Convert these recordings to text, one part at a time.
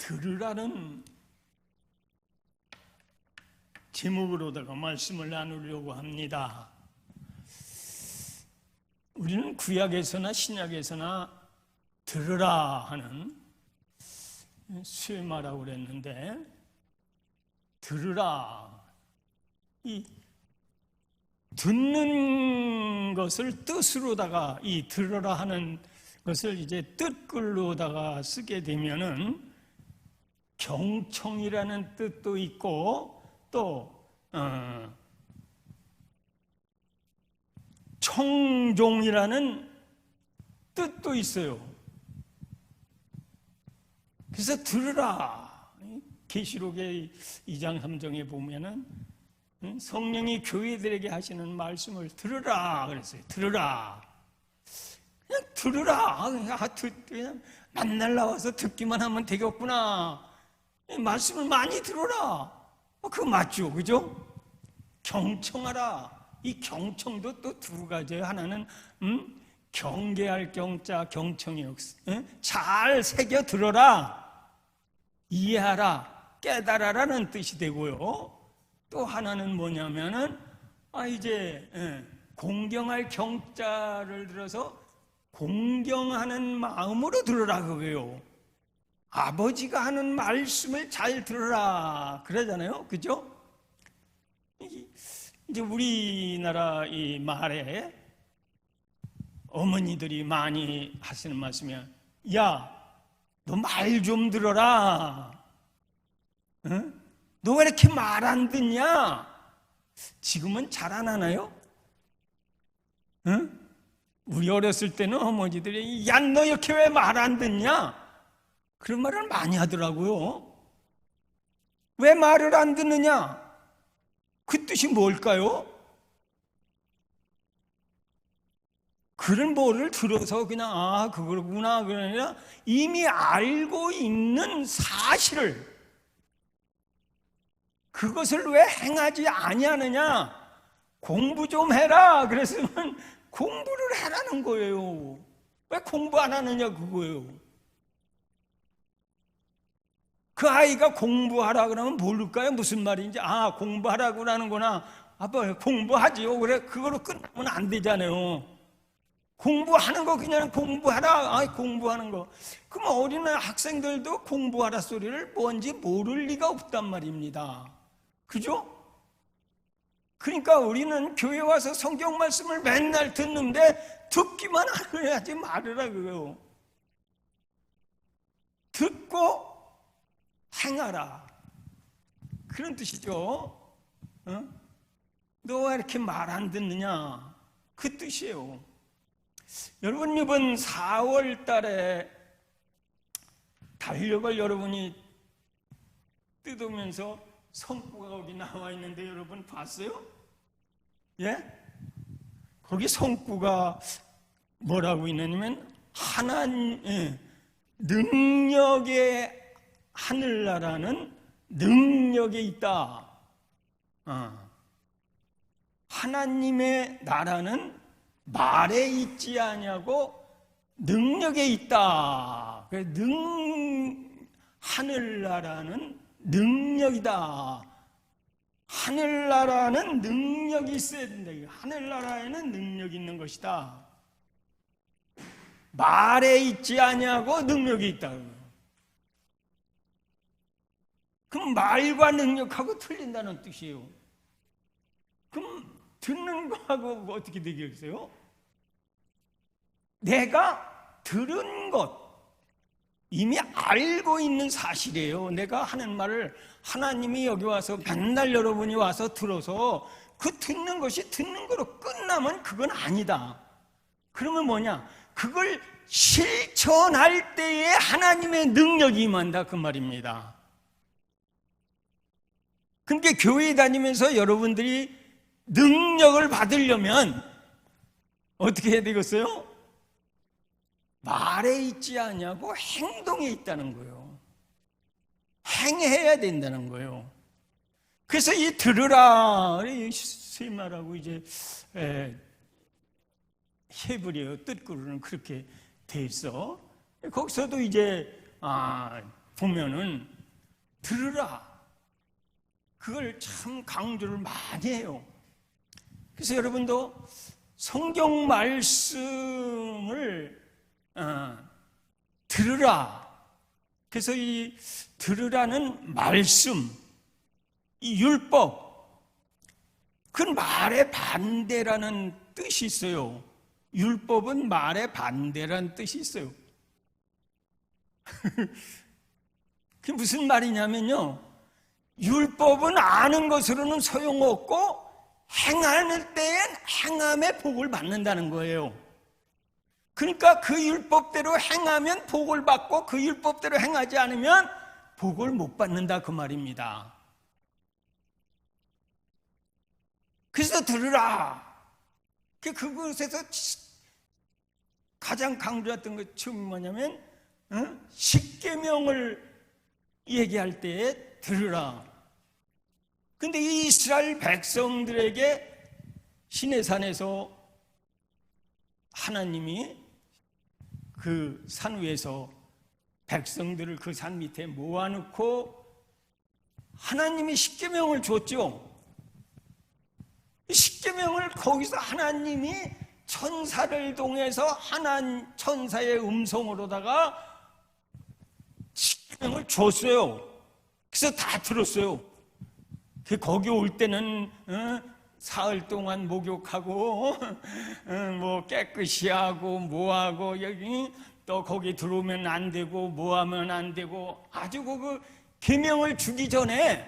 들으라는 제목으로다가 말씀을 나누려고 합니다. 우리는 구약에서나 신약에서나 들으라 하는 쇠마라고 그랬는데, 들으라, 이 듣는 것을 뜻으로다가, 이 들으라 하는 것을 이제 뜻글로다가 쓰게 되면은 경청이라는 뜻도 있고 또 청종이라는 뜻도 있어요. 그래서 들으라, 계시록의 2장 3장에 보면은 성령이 교회들에게 하시는 말씀을 들으라 그랬어요. 들으라, 그냥 들으라. 그냥 만날 나와서 듣기만 하면 되겠구나. 말씀을 많이 들어라. 그거 맞죠, 그죠? 경청하라. 이 경청도 또 두 가지예요. 하나는 경계할 경자, 경청이요. 잘 새겨 들어라, 이해하라, 깨달아라는 뜻이 되고요. 또 하나는 뭐냐면은 이제 공경할 경자를 들어서 공경하는 마음으로 들으라 그거예요. 아버지가 하는 말씀을 잘 들으라 그러잖아요, 그죠? 이제 우리나라 이 말에 어머니들이 많이 하시는 말씀이야. 야, 너 말 좀 들어라. 응? 너 왜 이렇게 말 안 듣냐? 지금은 잘 안 하나요? 응? 우리 어렸을 때는 어머니들이 야, 너 이렇게 왜 말 안 듣냐? 그런 말을 많이 하더라고요. 왜 말을 안 듣느냐? 그 뜻이 뭘까요? 그런 뭐를 들어서 그냥 그거구나 그게 아니라 이미 알고 있는 사실을, 그것을 왜 행하지 아니하느냐? 공부 좀 해라 그랬으면 공부를 해라는 거예요. 왜 공부 안 하느냐 그거예요. 그 아이가 공부하라 그러면 모를까요? 무슨 말인지. 공부하라고 하는구나. 아빠 공부하지요. 그래, 그거로 끝나면 안 되잖아요. 공부하는 거 그냥 공부하라. 공부하는 거. 그럼 어린애 학생들도 공부하라 소리를 뭔지 모를 리가 없단 말입니다. 그죠? 그러니까 우리는 교회 와서 성경 말씀을 맨날 듣는데 듣기만 하지 말으라 그래요. 듣고 행하라, 그런 뜻이죠. 너 왜 이렇게 말 안 듣느냐, 그 뜻이에요. 여러분, 이번 4월 달에 달력을 여러분이 뜯으면서 성구가 거기 나와 있는데 여러분 봤어요? 예? 거기 성구가 뭐라고 있냐면 하나님 능력의 하늘나라는 능력에 있다. 하나님의 나라는 말에 있지 아니하고 능력에 있다. 하늘나라는 능력이다. 하늘나라는 능력이 있어야 된다. 하늘나라에는 능력이 있는 것이다. 말에 있지 아니하고 능력이 있다. 그럼 말과 능력하고 틀린다는 뜻이에요. 그럼 듣는 거하고 어떻게 되겠어요? 내가 들은 것, 이미 알고 있는 사실이에요. 내가 하는 말을 하나님이 여기 와서 맨날 여러분이 와서 들어서 그 듣는 것이 듣는 거로 끝나면 그건 아니다. 그러면 뭐냐? 그걸 실천할 때에 하나님의 능력이 임한다, 그 말입니다. 그러니까 교회 다니면서 여러분들이 능력을 받으려면 어떻게 해야 되겠어요? 말에 있지 않냐고 행동에 있다는 거예요. 행해야 된다는 거예요. 그래서 이 들으라, 세마라고 이제 히브리어 뜻글로는 그렇게 돼 있어. 거기서도 이제 보면은 들으라. 그걸 참 강조를 많이 해요. 그래서 여러분도 성경 말씀을 들으라. 그래서 이 들으라는 말씀, 이 율법, 그 말의 반대라는 뜻이 있어요. 율법은 말의 반대라는 뜻이 있어요. 그게 무슨 말이냐면요, 율법은 아는 것으로는 소용없고 행할 때엔 행함의 복을 받는다는 거예요. 그러니까 그 율법대로 행하면 복을 받고 그 율법대로 행하지 않으면 복을 못 받는다, 그 말입니다. 그래서 들으라. 그것에서 가장 강조했던 것이 뭐냐면 십계명을 얘기할 때에 들으라. 근데 이 이스라엘 백성들에게 시내산에서 하나님이 그 산 위에서 백성들을 그 산 밑에 모아놓고 하나님이 십계명을 줬죠. 십계명을 거기서 하나님이 천사를 통해서 천사의 음성으로다가 십계명을 줬어요. 그래서 다 들었어요. 거기 올 때는 사흘 동안 목욕하고 뭐 깨끗이 하고 뭐하고, 여기 또 거기 들어오면 안 되고 뭐하면 안 되고, 아주 그 계명을 주기 전에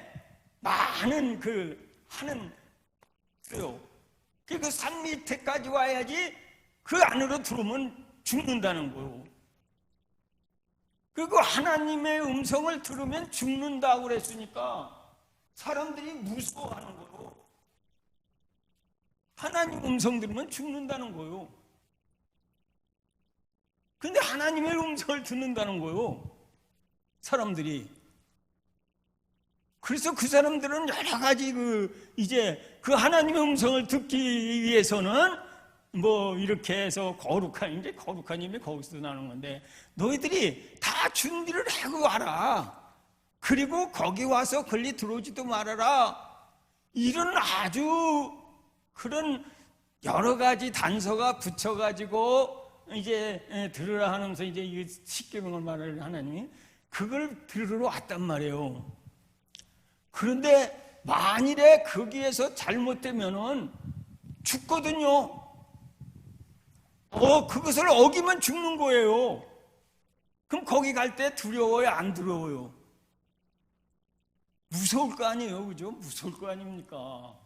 많은 하는 거요. 그 산 밑에까지 와야지 그 안으로 들어오면 죽는다는 거요. 그리고 하나님의 음성을 들으면 죽는다고 그랬으니까 사람들이 무서워하는 거요. 하나님 음성 들으면 죽는다는 거요. 근데 하나님의 음성을 듣는다는 거요, 사람들이. 그래서 그 사람들은 여러 가지 이제 그 하나님의 음성을 듣기 위해서는 뭐 이렇게 해서 거룩한 힘이 거기서 나는 건데, 너희들이 다 준비를 하고 와라. 그리고 거기 와서 걸리 들어오지도 말아라. 이런 아주 그런 여러 가지 단서가 붙여가지고 이제 들으라 하면서 이제 이 십계명을 말을 하나님이 그걸 들으러 왔단 말이에요. 그런데 만일에 거기에서 잘못되면은 죽거든요. 그것을 어기면 죽는 거예요. 그럼 거기 갈 때 두려워요, 안 두려워요? 무서울 거 아니에요, 그죠? 무서울 거 아닙니까?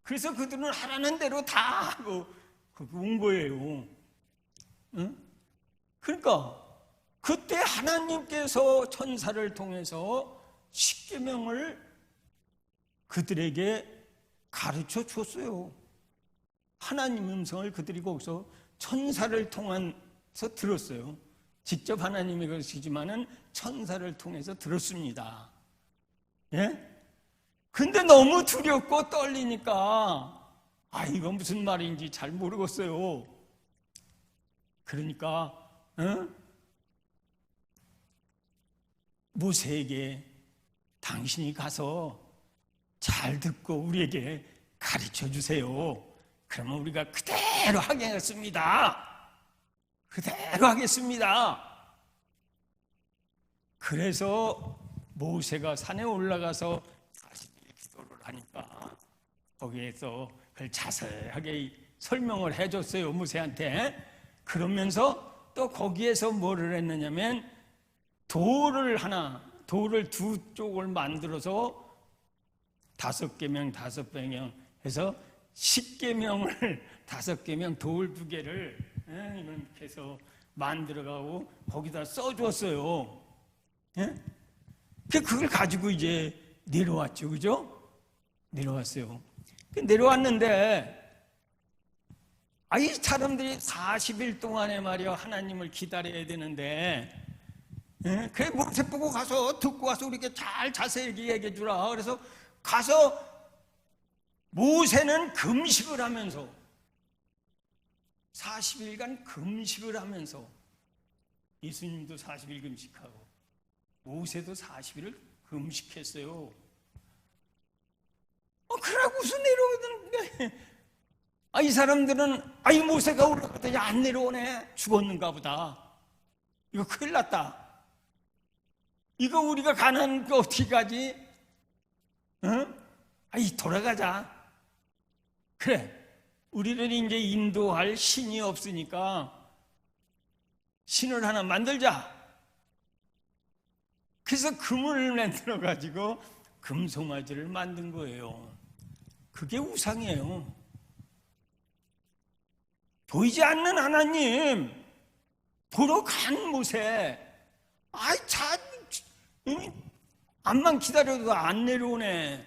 그래서 그들은 하라는 대로 다 하고 온 거예요. 응? 그러니까 그때 하나님께서 천사를 통해서 십계명을 그들에게 가르쳐 줬어요. 하나님 음성을 그들이 거기서 천사를 통해서 들었어요. 직접 하나님이 그러시지만은 천사를 통해서 들었습니다. 예? 근데 너무 두렵고 떨리니까 이건 무슨 말인지 잘 모르겠어요. 그러니까 모세에게 당신이 가서 잘 듣고 우리에게 가르쳐 주세요. 그러면 우리가 그대로 하겠습니다. 그대로 하겠습니다. 그래서 모세가 산에 올라가서 40일 기도를 하니까 거기에서 그걸 자세하게 설명을 해줬어요, 모세한테. 그러면서 또 거기에서 뭐를 했느냐면 돌을 두 쪽을 만들어서 5계명 해서 10계명을 5계명 돌 2개를 이렇게 해서 만들어가고 거기다 써줬어요. 예? 그걸 가지고 이제 내려왔죠, 그죠? 내려왔어요. 내려왔는데 이 사람들이 40일 동안에 말이야 하나님을 기다려야 되는데, 그래 모세 보고 가서 듣고 와서 우리에게 잘 자세히 얘기해 주라. 그래서 가서 모세는 금식을 하면서 40일간 금식을 하면서, 예수님도 40일 금식하고 모세도 40일을 금식했어요. 그러고서 내려오던데, 이 사람들은, 이 모세가 올라갔더니 안 내려오네. 죽었는가 보다. 이거 큰일 났다. 이거 우리가 가난 거 어떻게 가지? 돌아가자. 그래. 우리는 이제 인도할 신이 없으니까 신을 하나 만들자. 그래서 금을 만들어 가지고 금송아지를 만든 거예요. 그게 우상이에요. 보이지 않는 하나님 보러 간 모세, 암만 기다려도 안 내려오네.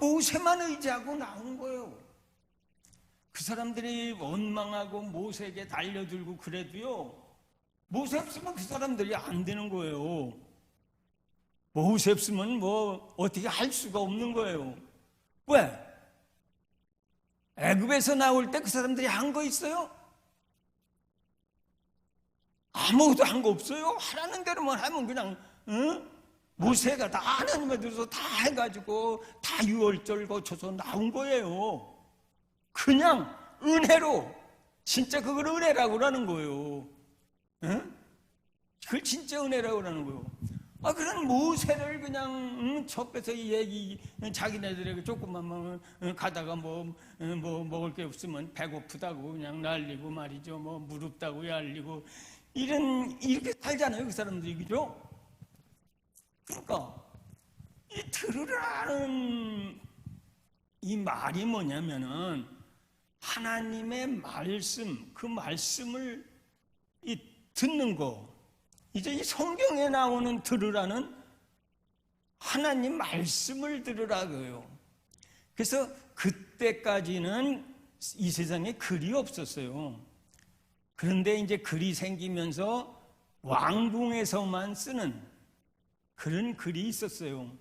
모세만 의지하고 나온 거예요. 그 사람들이 원망하고 모세에게 달려들고 그래도요, 모세 없으면 그 사람들이 안 되는 거예요. 모세 없으면 뭐 어떻게 할 수가 없는 거예요. 왜? 애굽에서 나올 때 그 사람들이 한 거 있어요? 아무것도 한 거 없어요. 하라는 대로만 하면 그냥 모세가 다 하나님의 들어서 다 해가지고 다 유월절 거쳐서 나온 거예요. 그냥 은혜로. 진짜 그걸 은혜라고 하는 거예요. 그걸 진짜 은혜라고 하는 거예요. 그런 모세를 그냥 첩에서 이 얘기, 자기네들에게 조금만 가다가 뭐 먹을 게 없으면 배고프다고 그냥 날리고 말이죠. 뭐 무릎다고 yar리고 이렇게 살잖아요, 그 사람들이. 그죠? 그러니까 이 들으라는 이 말이 뭐냐면은 하나님의 말씀, 그 말씀을 듣는 거. 이제 이 성경에 나오는 들으라는 하나님 말씀을 들으라고요. 그래서 그때까지는 이 세상에 글이 없었어요. 그런데 이제 글이 생기면서 왕궁에서만 쓰는 그런 글이 있었어요.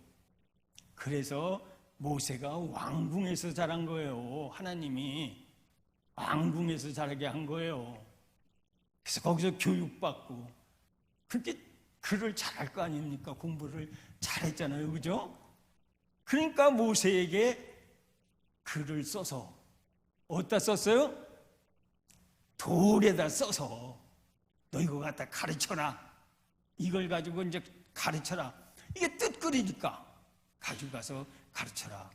그래서 모세가 왕궁에서 자란 거예요. 하나님이 왕궁에서 자라게 한 거예요. 그래서 거기서 교육받고, 그렇게 글을 잘할 거 아닙니까? 공부를 잘했잖아요. 그죠? 그러니까 모세에게 글을 써서 어디다 썼어요? 돌에다 써서 너 이거 갖다 가르쳐라. 이걸 가지고 이제 가르쳐라. 이게 뜻글이니까 가지고 가서 가르쳐라.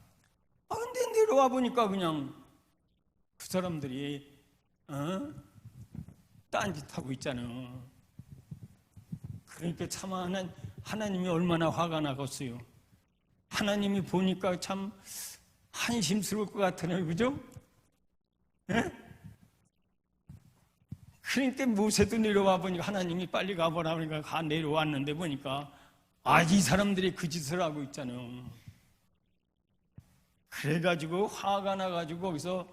근데 내려와 보니까 그냥 그 사람들이 딴짓하고 있잖아요. 그러니까 참 하나님이 얼마나 화가 나겠어요. 하나님이 보니까 참 한심스러울 것 같으네요. 그죠? 네? 그러니까 모세도 내려와 보니까 하나님이 빨리 가보라 그러니까 내려왔는데 보니까 이 사람들이 그 짓을 하고 있잖아요. 그래가지고 화가 나가지고 거기서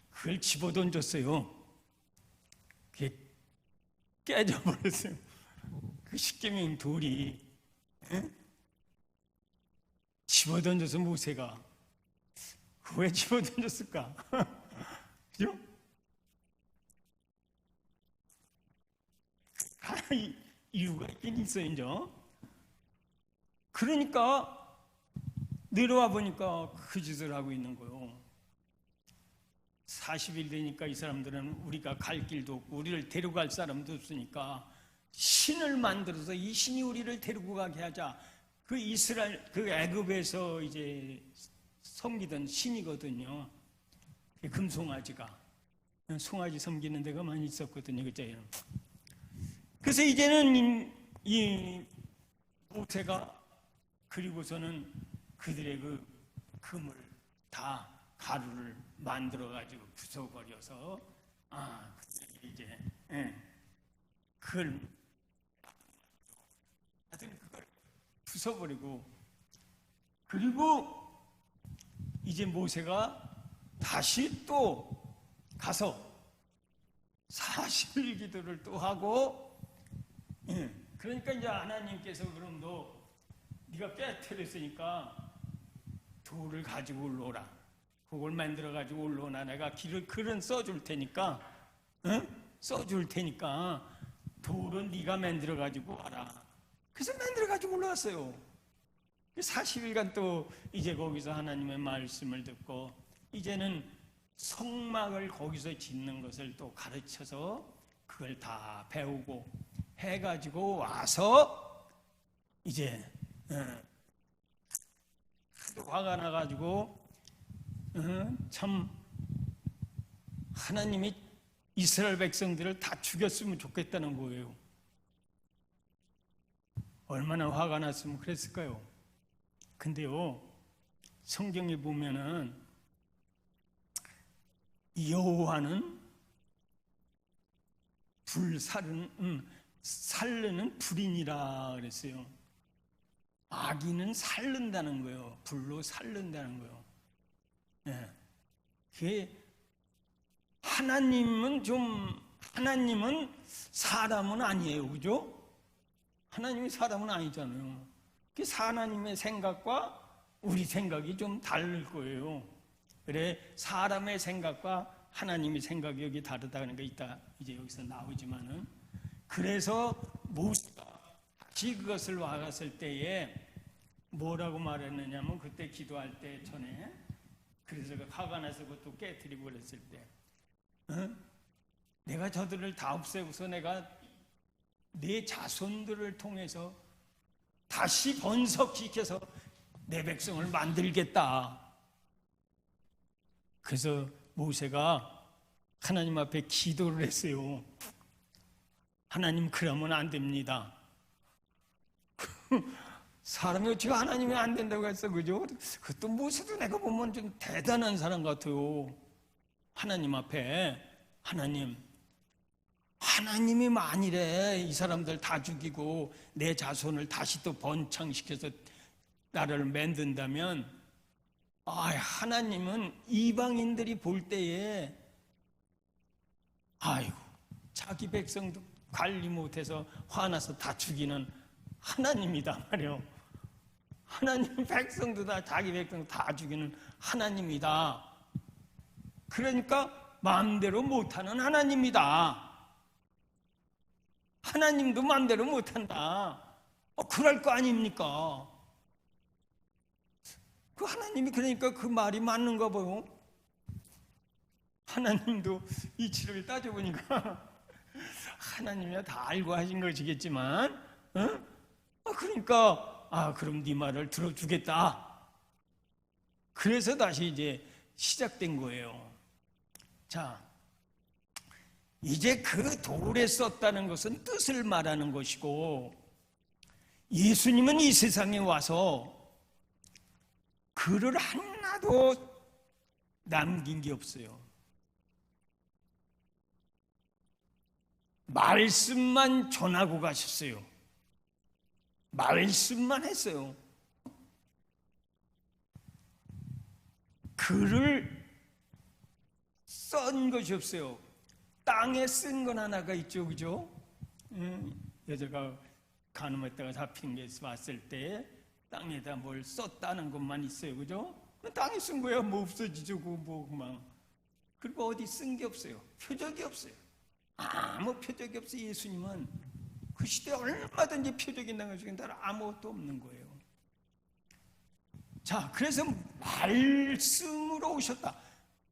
그걸 집어던졌어요. 그게 깨져버렸어요. 그 십계명 돌이. 집어던져서 모세가 왜 집어던졌을까? 그죠? 이유가 있긴 있어요. 이제. 그러니까 내려와 보니까 그 짓을 하고 있는 거예요. 40일 되니까 이 사람들은 우리가 갈 길도 없고 우리를 데려갈 사람도 없으니까 신을 만들어서 이 신이 우리를 데리고 가게 하자. 그 이스라엘, 그 애굽에서 이제 섬기던 신이거든요. 금송아지가. 송아지 섬기는 데가 많이 있었거든요. 그죠? 그래서 이제는 이 모세가 그리고서는 그들의 그 금을 다 가루를 만들어 가지고 부숴버려서 이제 그걸 부숴버리고, 그리고 이제 모세가 다시 또 가서 40일 기도를 또 하고, 그러니까 이제 하나님께서 그럼 네가 깨뜨렸으니까 돌을 가지고 올라오라. 그걸 만들어 가지고 올라오나 내가 글은 써줄 테니까, 써줄 테니까 돌은 네가 만들어 가지고 와라. 그래서 만들어 가지고 올라왔어요. 40일간 또 이제 거기서 하나님의 말씀을 듣고 이제는 성막을 거기서 짓는 것을 또 가르쳐서 그걸 다 배우고 해가지고 와서 이제 하도 화가 나가지고 참 하나님이 이스라엘 백성들을 다 죽였으면 좋겠다는 거예요. 얼마나 화가 났으면 그랬을까요? 근데요, 성경에 보면은 여호와는 살르는 불이니라 그랬어요. 악인은 살른다는 거예요. 불로 살른다는 거예요. 네. 그게 하나님은 사람은 아니에요. 그죠? 하나님이 사람은 아니잖아요. 그래서 하나님의 생각과 우리 생각이 좀 다를 거예요. 그래, 사람의 생각과 하나님의 생각이 여기 다르다는 게 있다. 이제 여기서 나오지만은. 그래서 모세가 다시 그것을 와갔을 때에 뭐라고 말했느냐면 그때 기도할 때 전에 그래서 화가 나서 그것도 깨뜨리고 그랬을 때 내가 저들을 다 없애고서 내가 내 자손들을 통해서 다시 번성시켜서 내 백성을 만들겠다. 그래서 모세가 하나님 앞에 기도를 했어요. 하나님, 그러면 안 됩니다. 사람이 어찌가 하나님이 안 된다고 했어, 그죠? 그것도 모세도 내가 보면 좀 대단한 사람 같아요. 하나님 앞에 하나님이 만일에 이 사람들 다 죽이고 내 자손을 다시 또 번창시켜서 나를 만든다면 하나님은 이방인들이 볼 때에 자기 백성도 관리 못해서 화나서 다 죽이는 하나님이다 말이에요. 하나님 백성도 다 자기 백성 다 죽이는 하나님이다. 그러니까 마음대로 못하는 하나님이다. 하나님도 마음대로 못한다. 그럴 거 아닙니까? 그 하나님이 그러니까 그 말이 맞는가 봐요. 하나님도 이치를 따져보니까 하나님이 다 알고 하신 것이겠지만 그러니까 그럼 네 말을 들어주겠다. 그래서 다시 이제 시작된 거예요. 자, 이제 그 돌에 썼다는 것은 뜻을 말하는 것이고 예수님은 이 세상에 와서 글을 하나도 남긴 게 없어요. 말씀만 전하고 가셨어요. 말씀만 했어요. 글을 쓴 것이 없어요. 땅에 쓴 건 하나가 있죠, 그죠? 여자가 간음했다가 잡힌 게 왔을 때 땅에다 뭘 썼다는 것만 있어요, 그죠? 땅에 쓴 거야, 뭐 없어지죠, 그리고 어디 쓴 게 없어요. 표적이 없어요. 아무 표적이 없어요. 예수님은 그 시대에 얼마든지 표적이 있는 것이 아무것도 없는 거예요. 자, 그래서 말씀으로 오셨다.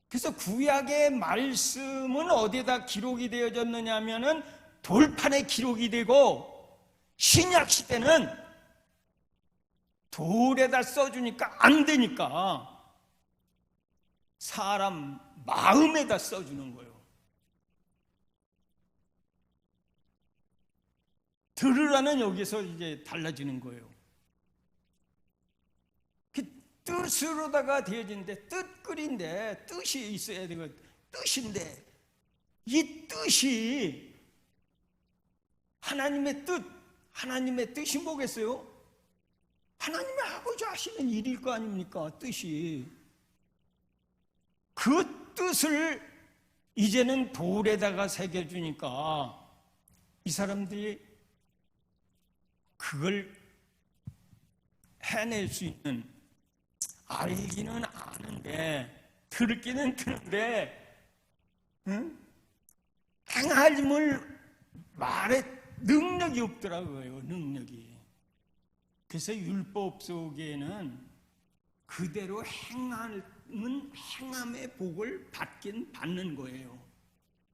그래서 구약의 말씀은 어디에다 기록이 되어졌느냐 하면은 돌판에 기록이 되고 신약 시대는 돌에다 써주니까 안 되니까 사람 마음에다 써주는 거예요. 들으라는 여기서 이제 달라지는 거예요. 뜻으로다가 되어진데 뜻글인데 뜻이 있어야 되고 뜻인데 이 뜻이 하나님의 뜻이 뭐겠어요? 하나님의 아버지 하시는 일일 거 아닙니까? 뜻이. 그 뜻을 이제는 돌에다가 새겨주니까 이 사람들이 그걸 해낼 수 있는, 알기는 아는데 듣기는 듣는데 행함을 말에 능력이 없더라고요. 능력이. 그래서 율법 속에는 그대로 행하는 행함의 복을 받긴 받는 거예요.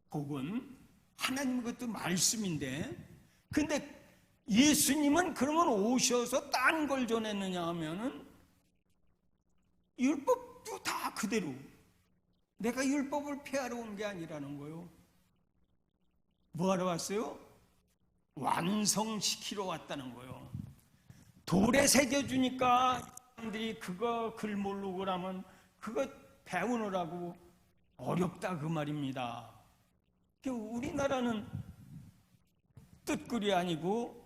복은 하나님 것도 말씀인데, 근데 예수님은 그러면 오셔서 딴 걸 전했느냐 하면은 율법도 다 그대로, 내가 율법을 폐하러 온 게 아니라는 거예요. 뭐 하러 왔어요? 완성시키러 왔다는 거예요. 돌에 새겨주니까 사람들이 그거 글 모르고 그러면 그거 배우느라고 어렵다 그 말입니다. 우리나라는 뜻글이 아니고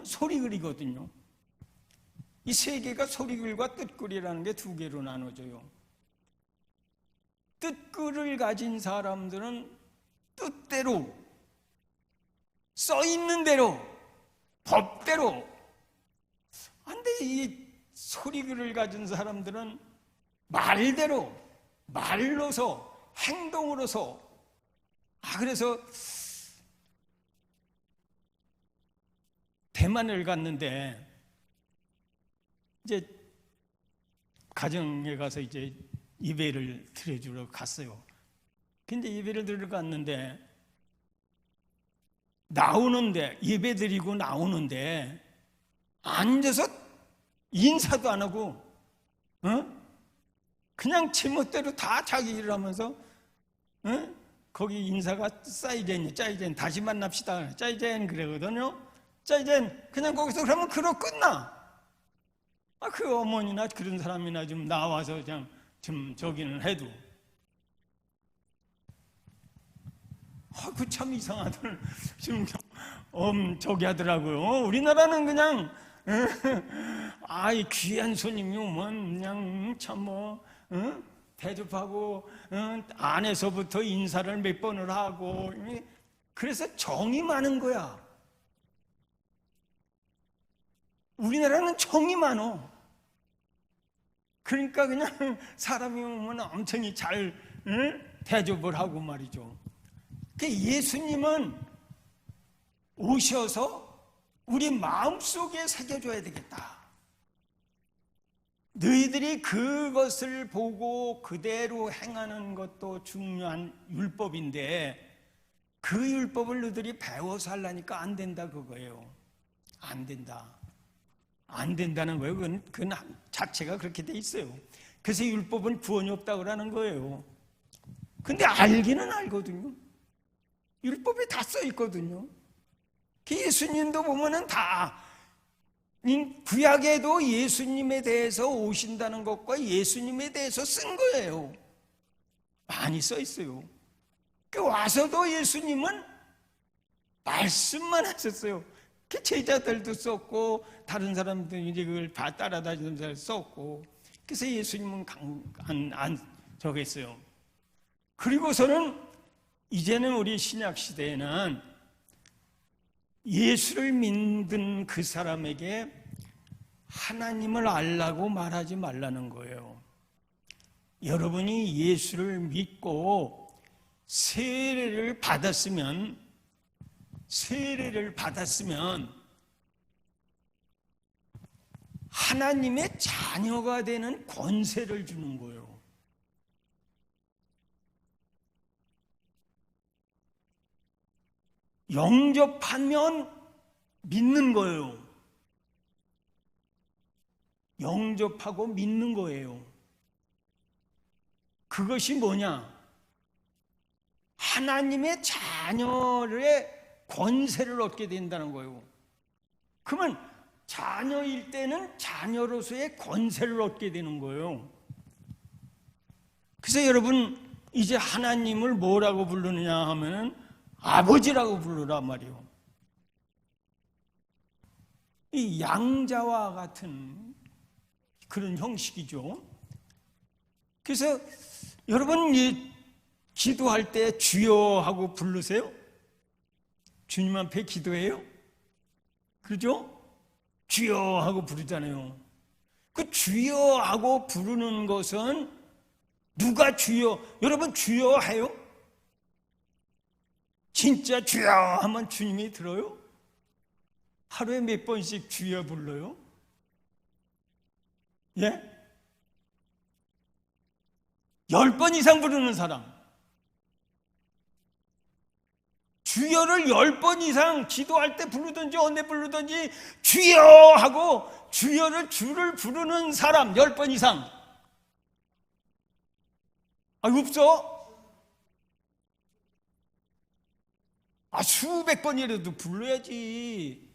소리글이거든요. 이 세 개가 소리글과 뜻글이라는 게 두 개로 나눠져요. 뜻글을 가진 사람들은 뜻대로, 써있는 대로, 법대로. 근데 이 소리글을 가진 사람들은 말대로, 말로서, 행동으로서. 그래서 대만을 갔는데, 이제 가정에 가서 이제 예배를 드려주러 갔어요. 근데 예배를 드리러 갔는데, 나오는데, 예배 드리고 나오는데, 앉아서 인사도 안 하고, 그냥 제멋대로 다 자기 일을 하면서, 거기 인사가 짜이젠, 다시 만납시다. 짜이젠 그러거든요. 짜이젠, 그냥 거기서 그러면 그러 끝나. 그 어머니나 그런 사람이나 좀 나와서 그냥 좀 저기는 해도. 그 참 이상하들. 좀 저기 하더라고요. 우리나라는 그냥, 이 귀한 손님이 오면 그냥 참 대접하고, 안에서부터 인사를 몇 번을 하고, 그래서 정이 많은 거야. 우리나라는 정이 많어. 그러니까 그냥 사람이 오면 엄청 잘 대접을 하고 말이죠. 예수님은 오셔서 우리 마음속에 새겨줘야 되겠다. 너희들이 그것을 보고 그대로 행하는 것도 중요한 율법인데, 그 율법을 너희들이 배워서 하려니까 안 된다 그거예요. 안 된다. 안 된다는 거예요. 그건 자체가 그렇게 돼 있어요. 그래서 율법은 구원이 없다고 하는 거예요. 근데 알기는 알거든요. 율법에 다 써 있거든요. 예수님도 보면은 다, 구약에도 예수님에 대해서 오신다는 것과 예수님에 대해서 쓴 거예요. 많이 써 있어요. 와서도 예수님은 말씀만 하셨어요. 제자들도 썼고 다른 사람들 이제 그걸 따라다니는 사람 썼고. 그래서 예수님은 안 저겠어요. 그리고서는 이제는 우리 신약 시대에는 예수를 믿는 그 사람에게 하나님을 알라고 말하지 말라는 거예요. 여러분이 예수를 믿고 세례를 받았으면 하나님의 자녀가 되는 권세를 주는 거예요. 영접하면 믿는 거예요. 영접하고 믿는 거예요. 그것이 뭐냐? 하나님의 자녀의 권세를 얻게 된다는 거예요. 그러면 자녀일 때는 자녀로서의 권세를 얻게 되는 거예요. 그래서 여러분, 이제 하나님을 뭐라고 부르느냐 하면은 아버지라고 부르란 말이에요. 이 양자와 같은 그런 형식이죠. 그래서 여러분, 기도할 때 주여 하고 부르세요? 주님 앞에 기도해요? 그렇죠? 주여 하고 부르잖아요. 그 주여 하고 부르는 것은 누가 주여? 여러분 주여 해요? 진짜 주여 하면 주님이 들어요? 하루에 몇 번씩 주여 불러요? 예? 10번 이상 부르는 사람. 주여를 10번 이상 기도할 때 부르든지 언제 부르든지 주여 하고 주를 부르는 사람 10번 이상. 없어? 수백 번이라도 불러야지.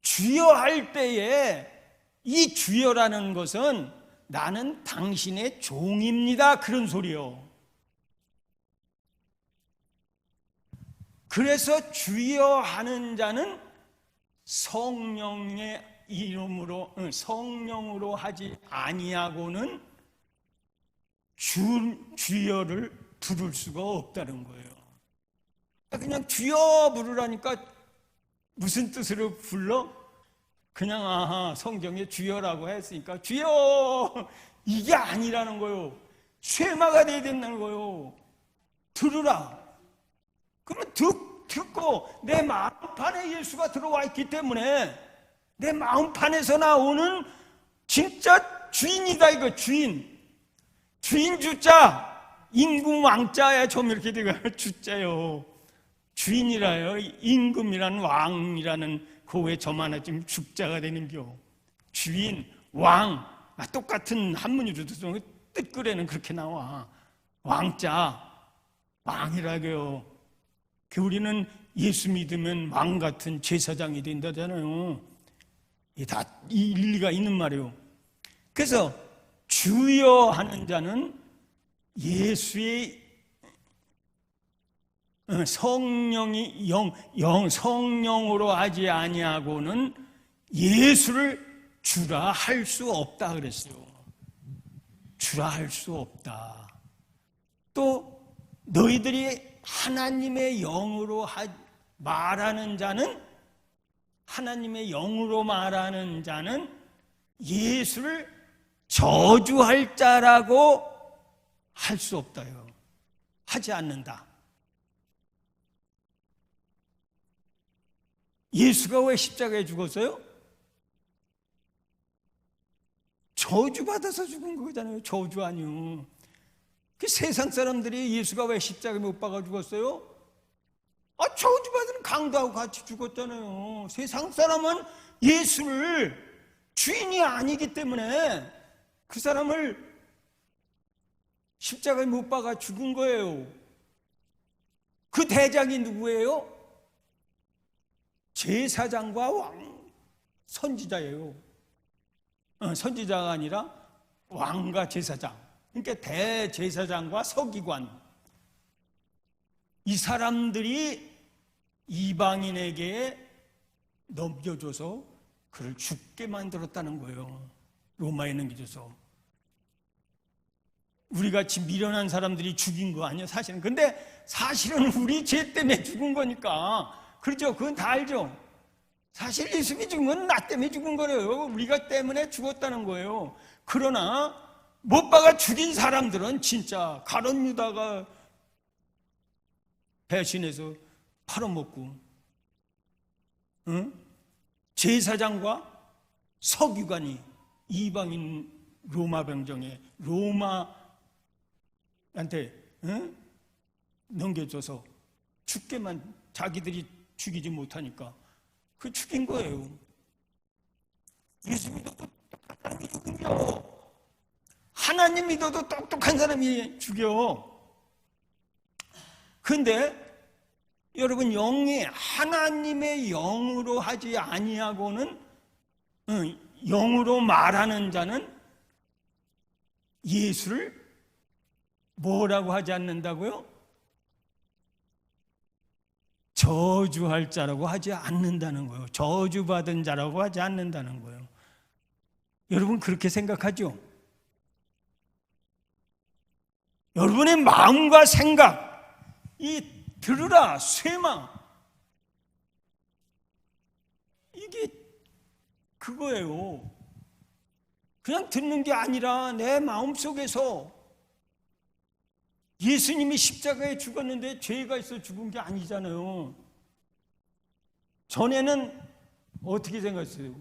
주여 할 때에 이 주여라는 것은 나는 당신의 종입니다, 그런 소리요. 그래서 주여 하는 자는 성령의 이름으로, 성령으로 하지 아니하고는 주여를 부를 수가 없다는 거예요. 그냥 주여 부르라니까 무슨 뜻으로 불러? 그냥 성경에 주여라고 했으니까 주여, 이게 아니라는 거요. 쇠마가 돼야 된다는 거요. 들으라. 그러면 듣고 내 마음판에 예수가 들어와 있기 때문에 내 마음판에서 나오는 진짜 주인이다, 이거. 주인 주자, 임금 왕자야. 좀 이렇게 돼가 주자요. 주인이라요. 임금이라는 왕이라는 그왜 점 하나 지금 죽자가 되는겨. 주인, 왕, 똑같은 한문이로도 뜻글에는 그렇게 나와. 왕자, 왕이라고요. 우리는 예수 믿으면 왕 같은 제사장이 된다잖아요. 다 일리가 있는 말이에요. 그래서 주여 하는 자는 예수의 성령이 성령으로 하지 아니하고는 예수를 주라 할 수 없다 그랬어요. 주라 할 수 없다. 또 너희들이 하나님의 영으로 말하는 자는, 하나님의 영으로 말하는 자는 예수를 저주할 자라고 할 수 없다요. 하지 않는다. 예수가 왜 십자가에 죽었어요? 저주받아서 죽은 거잖아요. 저주 아니요. 그 세상 사람들이 예수가 왜 십자가에 못 박아 죽었어요? 저주받은 강도하고 같이 죽었잖아요. 세상 사람은 예수를 주인이 아니기 때문에 그 사람을 십자가에 못 박아 죽은 거예요. 그 대장이 누구예요? 제사장과 왕, 선지자예요. 선지자가 아니라 왕과 제사장. 그러니까 대제사장과 서기관. 이 사람들이 이방인에게 넘겨줘서 그를 죽게 만들었다는 거예요. 로마에 넘겨줘서. 우리같이 미련한 사람들이 죽인 거 아니에요, 사실은. 근데 사실은 우리 죄 때문에 죽은 거니까. 그렇죠? 그건 다 알죠? 사실 예수님이 죽은 건 나 때문에 죽은 거예요. 우리가 때문에 죽었다는 거예요. 그러나 못 박아 죽인 사람들은 진짜 가룟 유다가 배신해서 팔아먹고, 제사장과 서기관이 이방인 로마 병정에 로마한테 넘겨줘서 죽게만, 자기들이 죽이지 못하니까 그 죽인 거예요. 예수 믿어도 똑똑한 사람이 죽여. 하나님 믿어도 똑똑한 사람이 죽여. 근데 여러분, 영이 하나님의 영으로 하지 아니하고는, 영으로 말하는 자는 예수를 뭐라고 하지 않는다고요? 저주할 자라고 하지 않는다는 거예요. 저주받은 자라고 하지 않는다는 거예요. 여러분 그렇게 생각하죠? 여러분의 마음과 생각, 이 들으라, 쇠망, 이게 그거예요. 그냥 듣는 게 아니라 내 마음속에서 예수님이 십자가에 죽었는데 죄가 있어 죽은 게 아니잖아요. 전에는 어떻게 생각했어요?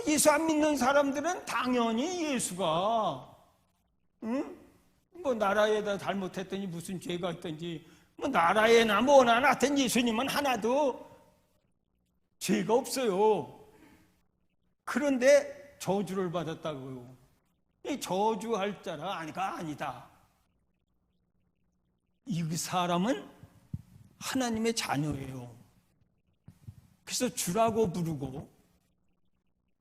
예수 안 믿는 사람들은 당연히 예수가 뭐 나라에다 잘못했더니 무슨 죄가 있든지 뭐 나라에나 뭐나 하여튼 예수님은 하나도 죄가 없어요. 그런데 저주를 받았다고요. 이 저주할 자가 아니다. 이 사람은 하나님의 자녀예요. 그래서 주라고 부르고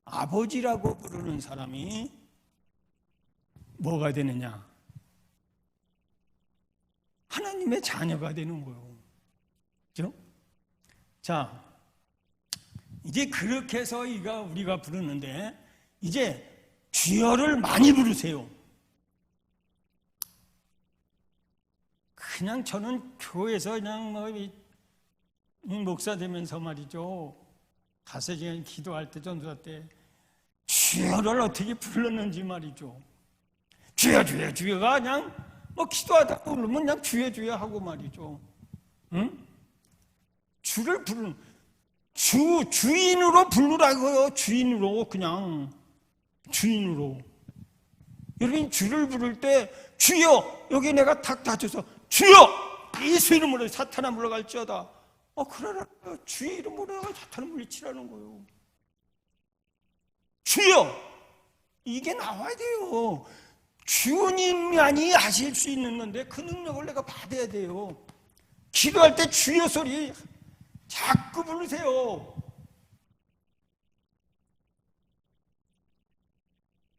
아버지라고 부르는 사람이 뭐가 되느냐? 하나님의 자녀가 되는 거예요. 그렇죠? 자, 이제 그렇게 해서 우리가 부르는데 이제 주여를 많이 부르세요. 그냥 저는 교회에서 그냥 목사 되면서 말이죠. 가서 그냥 기도할 때, 전도할 때 주여를 어떻게 불렀는지 말이죠. 주여, 주여, 주여가 그냥 기도하다 부르면 그냥 주여, 주여 하고 말이죠. 응? 주를 부르는, 주인으로 부르라고요. 주인으로, 그냥 주인으로. 여러분 주를 부를 때 주여, 여기 내가 탁 닫혀서 주여! 예수 이름으로 사탄아 물러갈지어다. 그러라. 주의 이름으로 사탄을 물리치라는 거예요. 주여! 이게 나와야 돼요. 주님만이 하실 수 있는 건데 그 능력을 내가 받아야 돼요. 기도할 때 주여 소리 자꾸 부르세요.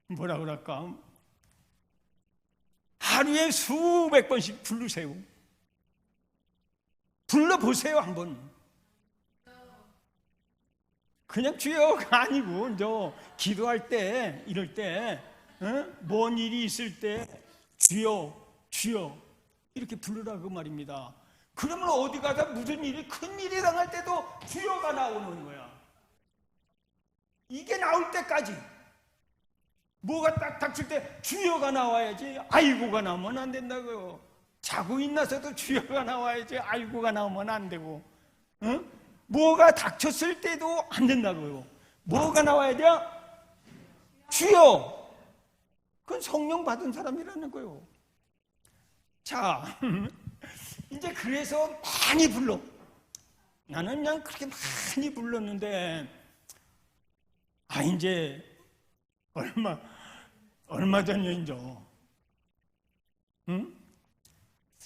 뭐라 그럴까? 하루에 수백 번씩 부르세요. 불러보세요, 한번. 그냥 주여가 아니고, 기도할 때, 이럴 때, 뭔 일이 있을 때, 주여, 주여, 이렇게 부르라고 말입니다. 그러면 어디 가다 무슨 일이, 큰 일이 당할 때도 주여가 나오는 거야. 이게 나올 때까지. 뭐가 딱 닥칠 때 주여가 나와야지, 아이고가 나오면 안 된다고요. 자고 있나서도 주여가 나와야지 아이고가 나오면 안 되고, 뭐가 닥쳤을 때도 안 된다고요. 뭐가 나와야 돼요? 주여. 그건 성령 받은 사람이라는 거예요. 자, 이제 그래서 많이 불러. 나는 그냥 그렇게 많이 불렀는데, 이제 얼마 전이죠.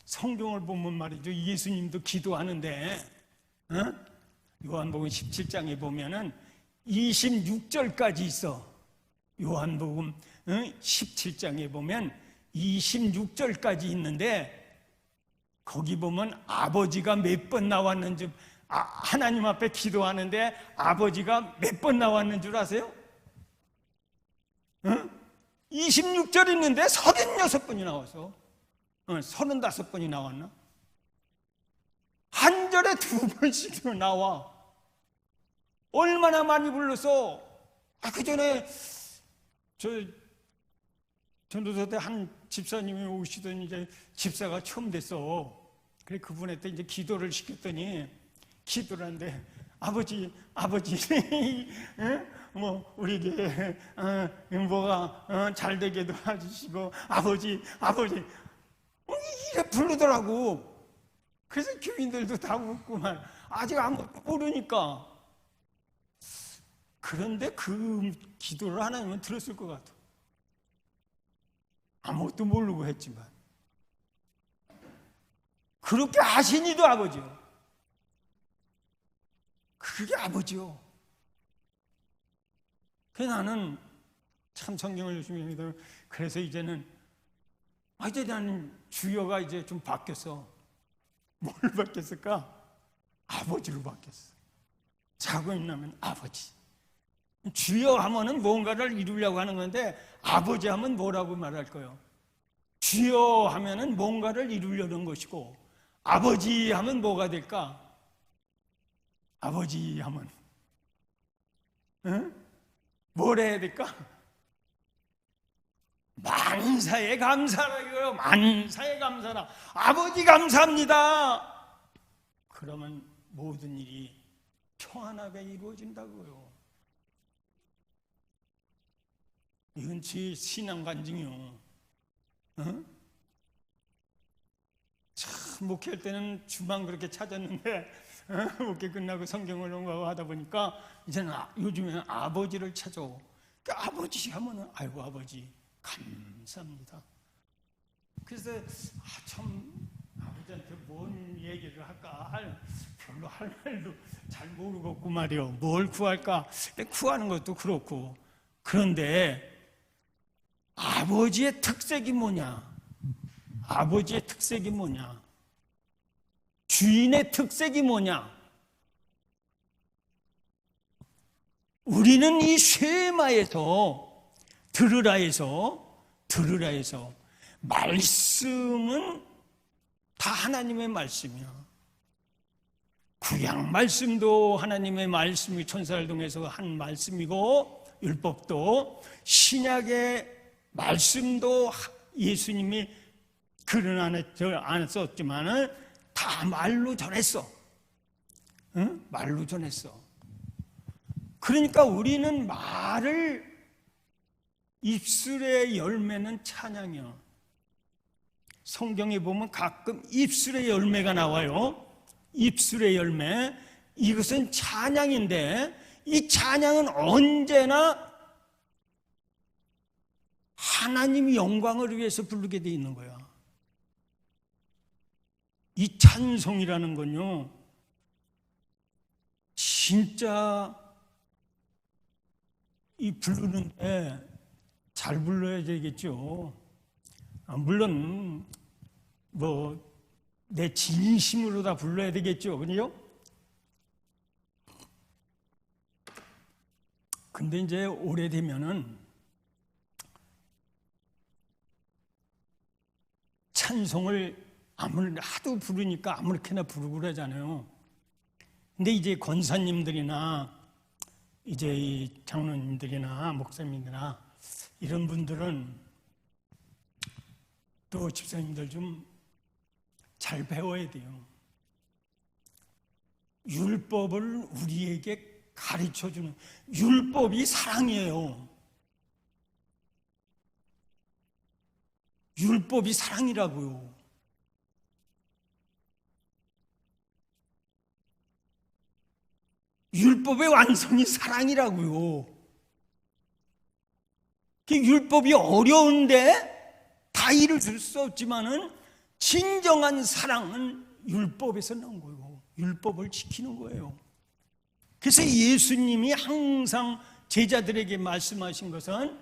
성경을 보면 말이죠. 예수님도 기도하는데, 요한복음 17장에 보면은 26절까지 있어. 요한복음 17장에 보면 26절까지 있는데, 거기 보면 아버지가 몇 번 나왔는지, 하나님 앞에 기도하는데 아버지가 몇 번 나왔는 줄 아세요? 26절 있는데 36번이 나와서 35번이 나왔나? 한 절에 2번씩 나와. 얼마나 많이 불러서. 그 전에 전도사 때 한 집사님이 오시더니 이제 집사가 처음 됐어. 그래 그분한테 이제 기도를 시켰더니, 기도를 하는데 아버지 우리 교회 뭐가 잘 되게 도와주시고 아버지 이래 부르더라고. 그래서 교인들도 다 웃고만, 아직 아무것도 모르니까. 그런데 그 기도를 하나님은 들었을 것 같아. 아무것도 모르고 했지만 그렇게 하시니도 아버지요. 그게 아버지요. 그래서 나는 참 성경을 열심히 읽다. 그래서 이제는 이제 나는 주여가 이제 좀 바뀌었어. 뭘 바뀌었을까? 아버지로 바뀌었어. 자고 있나면 아버지. 주여 하면은 뭔가를 이루려고 하는 건데, 아버지 하면 뭐라고 말할 거예요? 주여 하면은 뭔가를 이루려는 것이고, 아버지 하면 뭐가 될까? 아버지 하면 뭘 해야 될까? 만사에 감사라고요. 만사에 감사라. 아버지 감사합니다. 그러면 모든 일이 평안하게 이루어진다고요. 이건 제 신앙 간증이요. 어? 참 목회할 때는 주만 그렇게 찾았는데 목회 끝나고 성경을 공부하고 하다 보니까 이제는 요즘에는 아버지를 찾아. 그러니까 아버지 하면은 아이고 아버지 감사합니다. 그래서 참 아버지한테 뭔 얘기를 할까 별로 할 말도 잘 모르겠고 말이요. 뭘 구할까? 구하는 것도 그렇고. 그런데 아버지의 특색이 뭐냐? 아버지의 특색이 뭐냐? 주인의 특색이 뭐냐? 우리는 이 쉐마에서 들으라에서 말씀은 다 하나님의 말씀이야. 구약 말씀도 하나님의 말씀이 천사를 통해서 한 말씀이고, 율법도 신약의 말씀도 예수님이 글은 안 썼지만은 다 말로 전했어. 응? 말로 전했어. 그러니까 우리는 말을, 입술의 열매는 찬양이야. 성경에 보면 가끔 입술의 열매가 나와요. 입술의 열매. 이것은 찬양인데, 이 찬양은 언제나 하나님 영광을 위해서 부르게 돼 있는 거야. 이 찬송이라는 건요, 진짜 이 부르는데 잘 불러야 되겠죠. 물론 뭐 내 진심으로 다 불러야 되겠죠. 그죠? 근데 이제 오래되면은 찬송을 하도 부르니까 아무렇게나 부르고 그러잖아요. 근데 이제 권사님들이나 이제 이 장로님들이나 목사님들이나 이런 분들은 또 집사님들 좀 잘 배워야 돼요. 율법을 우리에게 가르쳐주는, 율법이 사랑이에요. 율법이 사랑이라고요. 율법의 완성이 사랑이라고요. 율법이 어려운데 다 이룰 수 없지만은 진정한 사랑은 율법에서 나온 거예요. 율법을 지키는 거예요. 그래서 예수님이 항상 제자들에게 말씀하신 것은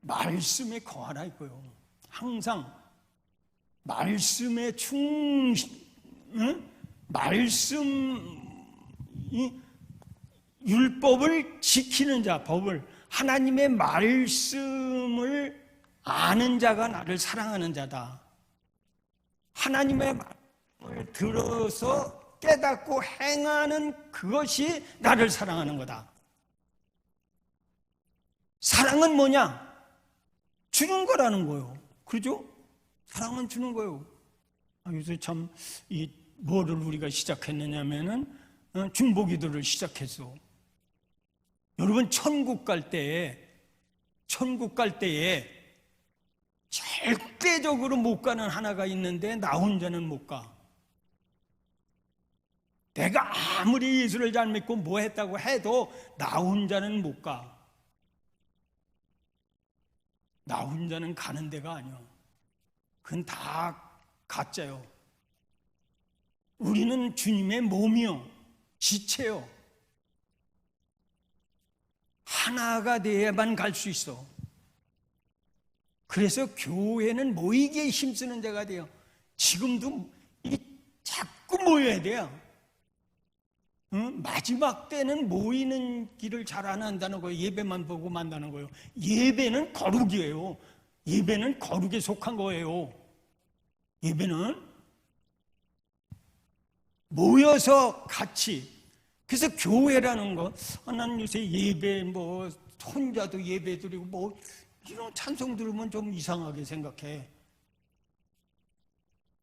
말씀에 거하라 이거예요. 항상 말씀에 율법을 지키는 자, 법을, 하나님의 말씀을 아는 자가 나를 사랑하는 자다. 하나님의 말씀을 들어서 깨닫고 행하는 그것이 나를 사랑하는 거다. 사랑은 뭐냐? 주는 거라는 거예요. 그죠? 사랑은 주는 거예요. 요새 참 뭐를 우리가 시작했느냐면은 중보기도를 시작했어. 여러분 천국 갈 때에 절대적으로 못 가는 하나가 있는데 나 혼자는 못 가. 내가 아무리 예수를 잘 믿고 뭐 했다고 해도 나 혼자는 못 가. 나 혼자는 가는 데가 아니야. 그건 다 가짜요. 우리는 주님의 몸이요, 지체요. 하나가 돼야만 갈 수 있어. 그래서 교회는 모이기에 힘쓰는 데가 돼요. 지금도 자꾸 모여야 돼요. 마지막 때는 모이는 길을 잘 안 한다는 거예요. 예배만 보고 만다는 거예요. 예배는 거룩이에요. 예배는 거룩에 속한 거예요. 예배는 모여서 같이. 그래서 교회라는 거, 나는 요새 예배 혼자도 예배 드리고 뭐 이런 찬송 들으면 좀 이상하게 생각해.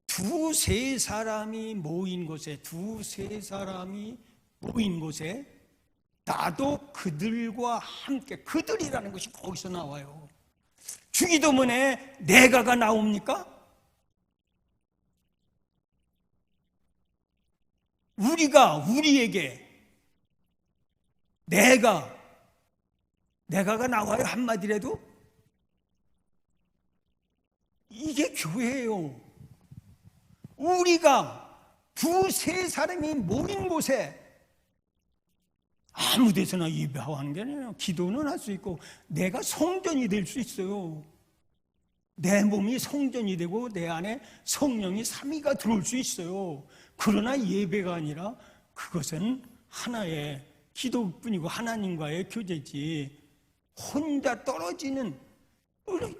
두세 사람이 모인 곳에 나도 그들과 함께, 그들이라는 것이 거기서 나와요. 주기도문에 내가가 나옵니까? 우리에게 내가가 나와요, 한마디라도? 이게 교회예요. 우리가 두세 사람이 모인 곳에 아무 데서나 예배하는 게 아니에요. 기도는 할 수 있고 내가 성전이 될 수 있어요. 내 몸이 성전이 되고 내 안에 성령이 삼위가 들어올 수 있어요. 그러나 예배가 아니라 그것은 하나의 기도뿐이고 하나님과의 교제지, 혼자 떨어지는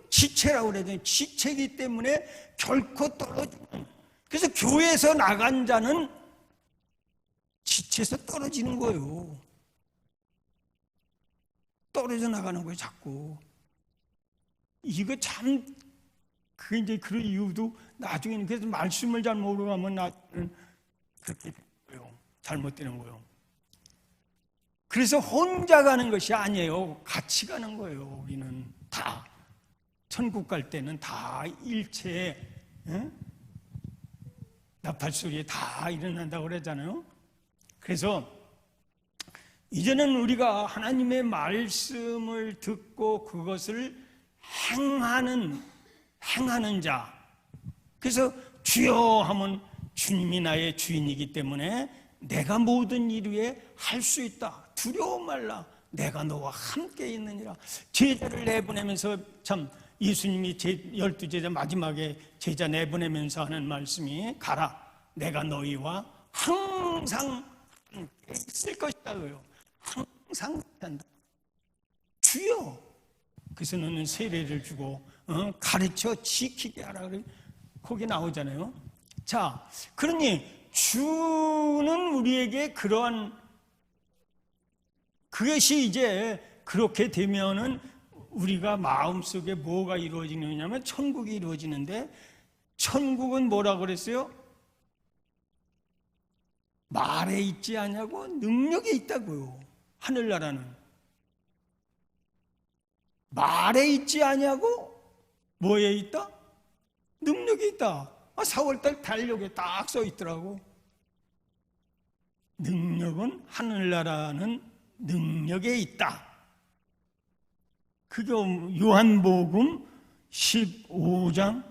지체라고 그래야 되나? 지체이기 때문에 결코 떨어지는, 그래서 교회에서 나간 자는 지체에서 떨어지는 거예요. 떨어져 나가는 거예요, 자꾸. 이거 참, 그게 이제 그런 이유도 나중에는, 그래서 말씀을 잘 모르고 하면 나중에는 그렇게 되는 거예요. 잘못되는 거예요. 그래서 혼자 가는 것이 아니에요. 같이 가는 거예요. 우리는 다. 천국 갈 때는 다 일체에, 나팔 소리에 다 일어난다고 그러잖아요. 그래서 이제는 우리가 하나님의 말씀을 듣고 그것을 행하는 자. 그래서 주여 하면 주님이 나의 주인이기 때문에 내가 모든 일 위에 할 수 있다. 두려워 말라. 내가 너와 함께 있느니라. 제자를 내보내면서 참 예수님이 12제자 마지막에 제자 내보내면서 하는 말씀이 가라. 내가 너희와 항상 있을 것이다. 항상 한다. 주여. 그래서 너는 세례를 주고 가르쳐 지키게 하라. 거기 나오잖아요. 자, 그러니 주는 우리에게 그러한, 그것이 이제 그렇게 되면은 우리가 마음속에 뭐가 이루어지느냐면 천국이 이루어지는데, 천국은 뭐라고 그랬어요? 말에 있지 않냐고 능력에 있다고요. 하늘나라는 말에 있지 않냐고 뭐에 있다? 능력에 있다. 4월달 달력에 딱 써 있더라고. 능력은, 하늘나라는 능력에 있다. 그게 요한복음 15장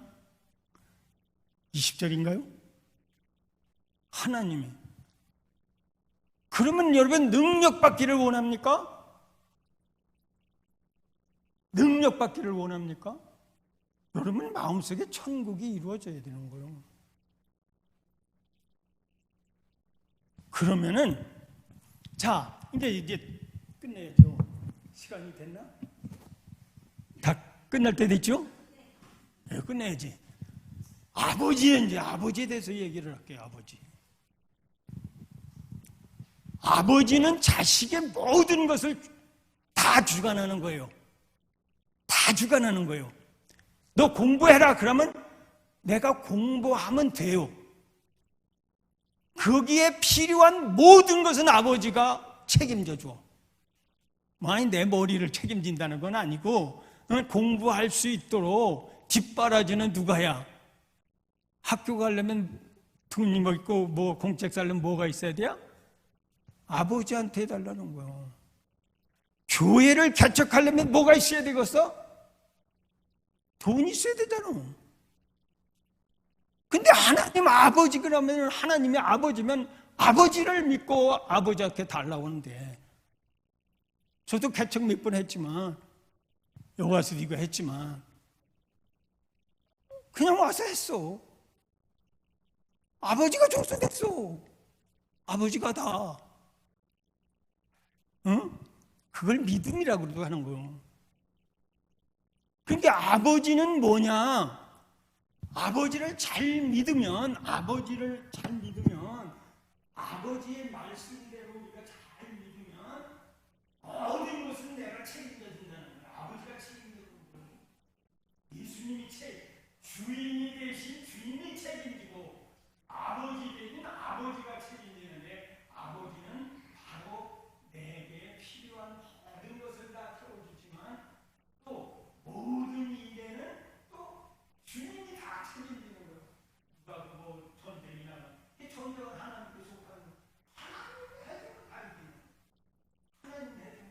20절인가요? 하나님이. 그러면 여러분 능력 받기를 원합니까? 능력 받기를 원합니까? 여러분 마음속에 천국이 이루어져야 되는 거예요. 그러면은 자, 이제 끝내야죠. 시간이 됐나? 다 끝날 때 됐죠? 네, 끝내야지. 이제 아버지에 대해서 얘기를 할게요. 아버지는 자식의 모든 것을 다 주관하는 거예요. 다 주관하는 거예요. 너 공부해라 그러면 내가 공부하면 돼요. 거기에 필요한 모든 것은 아버지가 책임져 줘. 많이 내 머리를 책임진다는 건 아니고, 공부할 수 있도록 뒷바라지는 누가야? 학교 가려면 돈이 뭐 있고 뭐 공책 살려면 뭐가 있어야 돼요? 아버지한테 해달라는 거예요. 교회를 개척하려면 뭐가 있어야 되겠어? 돈이 있어야 되잖아. 근데 하나님 아버지 그러면, 하나님이 아버지면 아버지를 믿고 아버지한테 달라고 하는데, 저도 개척 몇 번 했지만, 여기 와서 이거 했지만 그냥 와서 했어. 아버지가 줘서 됐어. 아버지가 다. 그걸 믿음이라고 하는 거예요. 그런데 아버지는 뭐냐? 아버지를 잘 믿으면, 아버지의 말씀대로 우리가 잘 믿으면 모든 것은 내가 책임져 준다는 거야. 아버지가 책임져 주는 거야. 예수님이 주인이 대신 주인이 책임지고 아버지 대신 아버지가 책임지는데 아버지는 바로 내게 필요한 모든 것을 다 채워주지만 또 모든 일에는 또 주인이 다 책임지는 거예요. 누가 뭐 전쟁이나 이 전쟁은 하나님께 속하는 거. 하나님이 해주면 다 이기는 거예요. 하나님이 해주면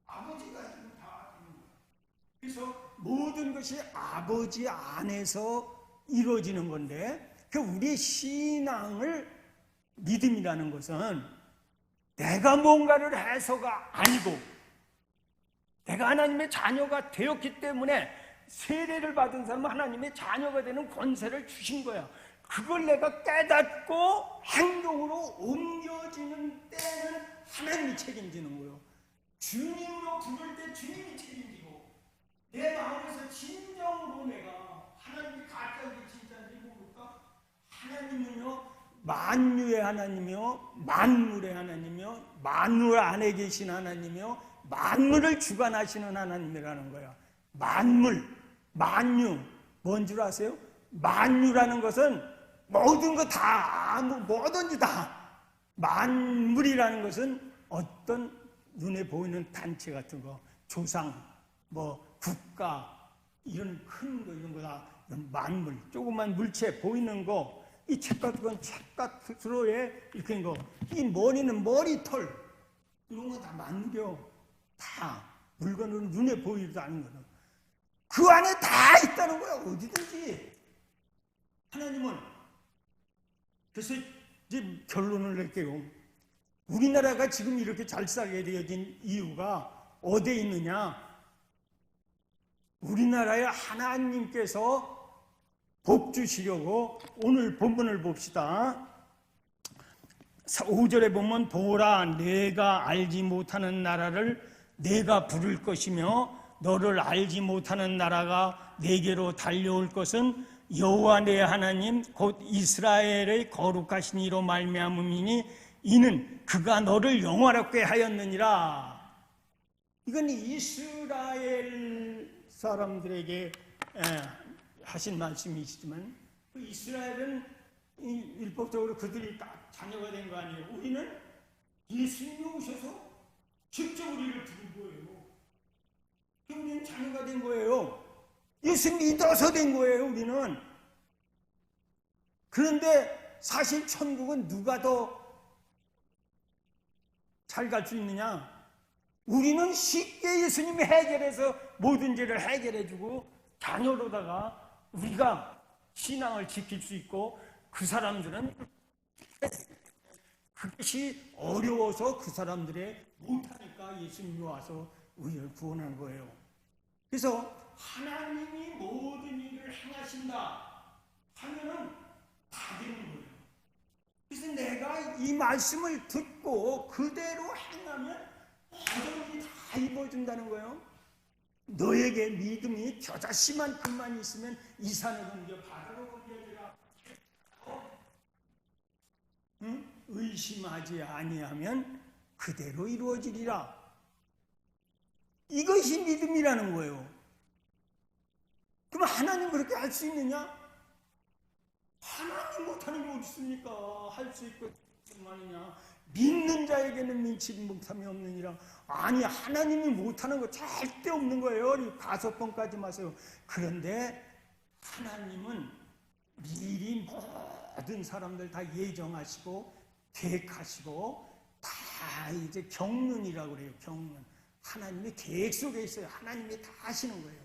아버지가 해주면 다 이기는 거예요. 그래서 모든 것이 아버지 안에서 이루어지는 건데 그 우리 신앙을 믿음이라는 것은 내가 뭔가를 해서가 아니고 내가 하나님의 자녀가 되었기 때문에 세례를 받은 사람은 하나님의 자녀가 되는 권세를 주신 거야. 그걸 내가 깨닫고 행동으로 옮겨지는 때는 하나님이 책임지는 거예요. 주님으로 부를 때 주님이 책임지고 내 마음에서 진정으로 내가 하나님이 가짜인지 진짜인지 모를까? 하나님은요 만유의 하나님이요 만물의 하나님이요 만물 안에 계신 하나님이요 만물을 주관하시는 하나님이라는 거야. 만유 뭔 줄 아세요? 만유라는 것은 모든 거 다 뭐든지 다 만물이라는 것은 어떤 눈에 보이는 단체 같은 거 조상 뭐 국가 이런 큰 거 이런 거 다 만물 조그만 물체 보이는 거 이 책 같은 건 책 같으로에 이렇게 한 거 이 머리는 머리털 이런 거 다 만겨 다 물건으로 눈에 보이지도 않는 거는 그 안에 다 있다는 거야. 어디든지 하나님은. 그래서 이제 결론을 낼게요. 우리나라가 지금 이렇게 잘 살게 되어진 이유가 어디에 있느냐? 우리나라에 하나님께서 복 주시려고 오늘 본문을 봅시다. 5절에 보면 보라 내가 알지 못하는 나라를 내가 부를 것이며 너를 알지 못하는 나라가 내게로 달려올 것은 여호와 내 하나님 곧 이스라엘의 거룩하신 이로 말미암음이니 이는 그가 너를 영화롭게 하였느니라. 이건 이스라엘 사람들에게 하신 말씀이시지만 그 이스라엘은 율법적으로 그들이 다 자녀가 된 거 아니에요. 우리는 예수님이 오셔서 직접 우리를 부른 거예요. 우리는 자녀가 된 거예요. 예수 믿어서 된 거예요. 우리는. 그런데 사실 천국은 누가 더 잘 갈 수 있느냐? 우리는 쉽게 예수님이 해결해서 모든 죄를 해결해주고 자녀로다가 우리가 신앙을 지킬 수 있고 그 사람들은 그것이 어려워서 그 사람들의 못하니까 예수님이 와서 우리를 구원한 거예요. 그래서 하나님이 모든 일을 행하신다 하면은 다 되는 거예요. 그래서 내가 이 말씀을 듣고 그대로 행하면 모든 일이 다 이루어진다는 거예요. 너에게 믿음이 겨자씨만큼만 있으면 이 산을 옮겨 바다로 옮겨주라. 응? 의심하지 아니하면 그대로 이루어지리라. 이것이 믿음이라는 거예요. 그럼 하나님 그렇게 할 수 있느냐? 하나님 못하는 게 어디 있습니까? 할 수 있고 말이냐? 믿는 자에게는 미치지 못함이 없느니라. 아니 하나님이 못하는 거 절대 없는 거예요. 5번까지 마세요. 그런데 하나님은 미리 모든 사람들 다 예정하시고 계획하시고 다 이제 경륜이라고 그래요. 경륜. 하나님의 계획 속에 있어요. 하나님이 다 하시는 거예요.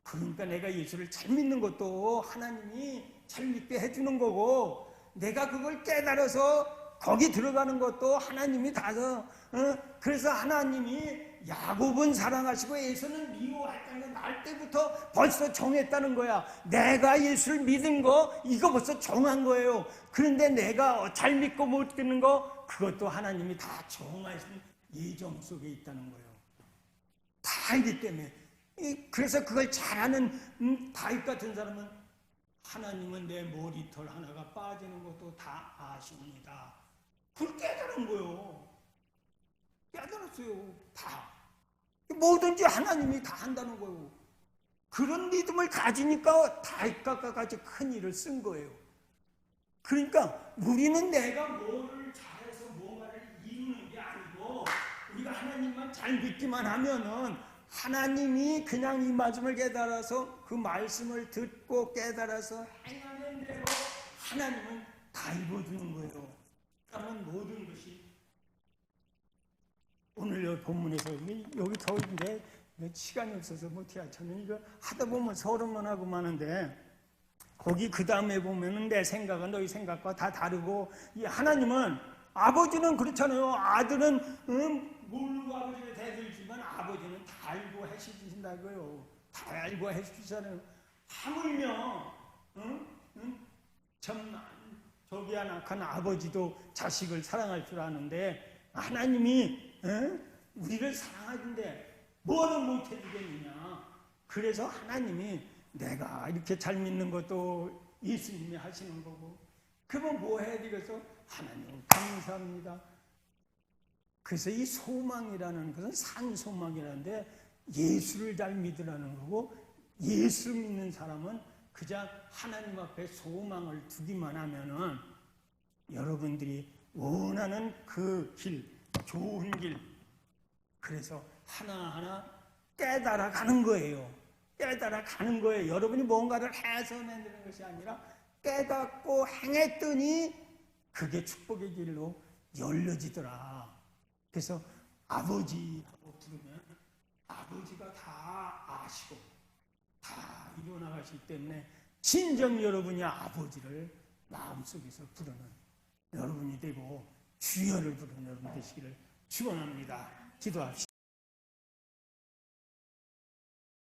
그러니까 내가 예수를 잘 믿는 것도 하나님이 잘 믿게 해주는 거고 내가 그걸 깨달아서 거기 들어가는 것도 하나님이 다서 그래서 하나님이 야곱은 사랑하시고 에서는 미워했다는 건 날 때부터 벌써 정했다는 거야. 내가 예수를 믿은 거 이거 벌써 정한 거예요. 그런데 내가 잘 믿고 못 믿는 거 그것도 하나님이 다 정하신 예정 속에 있다는 거예요. 다 알기 때문에. 그래서 그걸 잘하는 다윗 같은 사람은 하나님은 내 머리털 하나가 빠지는 것도 다 아십니다. 그걸 깨달은 거예요. 깨달았어요. 다. 뭐든지 하나님이 다 한다는 거예요. 그런 믿음을 가지니까 다윗과 큰 일을 쓴 거예요. 그러니까 우리는 내가 뭐를 잘해서 뭔가를 이루는 게 아니고 우리가 하나님만 잘 믿기만 하면은 하나님이 그냥 이 말씀을 깨달아서 그 말씀을 듣고 깨달아서 행하는 대로 하나님은 다 이루어주는 거예요. 그러면 모든 것이 오늘 여기 본문에서 여기 더 이제 시간이 없어서 못해요. 저는 이거 하다 보면 서른만 하고 마는데 거기 그 다음에 보면은 내 생각은 너희 생각과 다 다르고 이 하나님은 아버지는 그렇잖아요. 아들은 모르고 아버지를 대들지만 아버지는 다 알고 해주신다고요. 다 알고 해주시잖아요. 하물며 참 저기 안악한 아버지도 자식을 사랑할 줄 아는데 하나님이 우리를 사랑하는데 뭐는 못 해주겠느냐. 그래서 하나님이 내가 이렇게 잘 믿는 것도 예수님이 하시는 거고 그러면 뭐 해야 되겠어? 하나님 감사합니다. 그래서 이 소망이라는 것은 산소망이라는데 예수를 잘 믿으라는 거고 예수 믿는 사람은 그저 하나님 앞에 소망을 두기만 하면은 여러분들이 원하는 그 길, 좋은 길, 그래서 하나하나 깨달아 가는 거예요. 깨달아 가는 거예요. 여러분이 뭔가를 해서 만드는 것이 아니라 깨닫고 행했더니 그게 축복의 길로 열려지더라. 그래서 아버지라고 부르면 아버지가 다 아시고 다 이루어나가시기 때문에 진정 여러분이 아버지를 마음속에서 부르는 여러분이 되고 주여를 부르는 여러분 되시기를 축원합니다. 기도합시다.